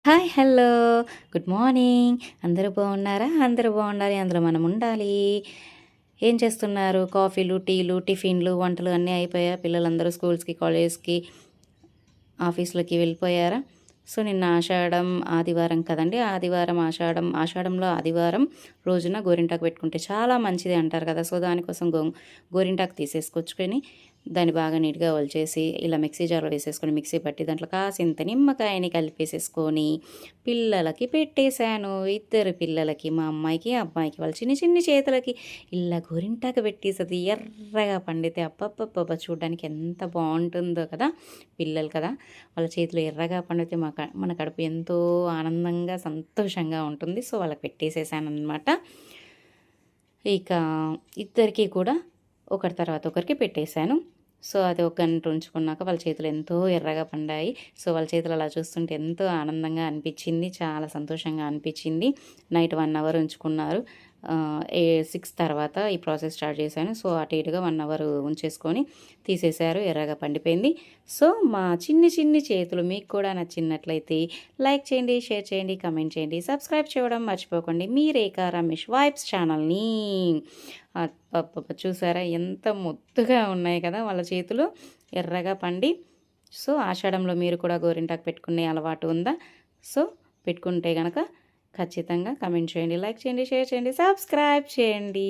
Hi hello good morning. అందరూ బాగున్నారా? అందరూ బాగుండాలి, అందులో మనం ఉండాలి. ఏం చేస్తున్నారు? కాఫీలు, టీలు, టిఫిన్లు, వంటలు అన్నీ అయిపోయా? పిల్లలందరూ స్కూల్స్కి, కాలేజ్కి, ఆఫీసులకి వెళ్ళిపోయారా? సో నిన్న ఆషాఢం ఆదివారం కదండి. ఆషాఢంలో ఆదివారం రోజున గోరింటాకు పెట్టుకుంటే చాలా మంచిది అంటారు కదా. సో దానికోసం గోరింటాకు తీసేసుకొచ్చుకొని దాన్ని బాగా నీట్గా ఒలిచేసి ఇలా మిక్సీ జార్లో వేసేసుకొని మిక్సీ పట్టి దాంట్లో కాసింత నిమ్మకాయని కలిపేసేసుకొని పిల్లలకి పెట్టేశాను. ఇద్దరు పిల్లలకి, మా అమ్మాయికి అబ్బాయికి, వాళ్ళ చిన్ని చిన్ని చేతులకి ఇలా గోరింటాకు పెట్టేసది ఎర్రగా పండితే అబ్బబ్బబ్బబ్బ చూడడానికి ఎంత బాగుంటుందో కదా. పిల్లలు కదా, వాళ్ళ చేతులు ఎర్రగా పండితే మన కడుపు ఎంతో ఆనందంగా సంతోషంగా ఉంటుంది. సో వాళ్ళకి పెట్టేసేసాను అనమాట. ఇక ఇద్దరికి కూడా ఒకరి తర్వాత ఒకరికి పెట్టేశాను. సో అది ఒక గంట ఉంచుకున్నాక వాళ్ళ చేతులు ఎంతో ఎర్రగా పండాయి. సో వాళ్ళ చేతులు అలా చూస్తుంటే ఎంతో ఆనందంగా అనిపించింది, చాలా సంతోషంగా అనిపించింది. నైట్ 1 అవర్ ఉంచుకున్నారు. 6 తర్వాత ఈ ప్రాసెస్ స్టార్ట్ చేశాను. సో అటు ఇటుగా 1 అవర్ ఉంచేసుకొని తీసేశారు, ఎర్రగా పండిపోయింది. సో మా చిన్ని చిన్ని చేతులు మీకు కూడా నచ్చినట్లయితే లైక్ చేయండి, షేర్ చేయండి, కమెంట్ చేయండి, సబ్స్క్రైబ్ చేయడం మర్చిపోకండి. మీ రేఖా రమేష్ వైబ్స్ ఛానల్ని. చూసారా ఎంత ముద్దుగా ఉన్నాయి కదా వాళ్ళ చేతులు ఎర్రగా పండి. సో ఆషాఢంలో మీరు కూడా గోరింటాకు పెట్టుకునే అలవాటు ఉందా? సో పెట్టుకుంటే కనుక ఖచ్చితంగా కమెంట్ చేయండి, లైక్ చేయండి, షేర్ చేయండి, సబ్స్క్రైబ్ చేయండి.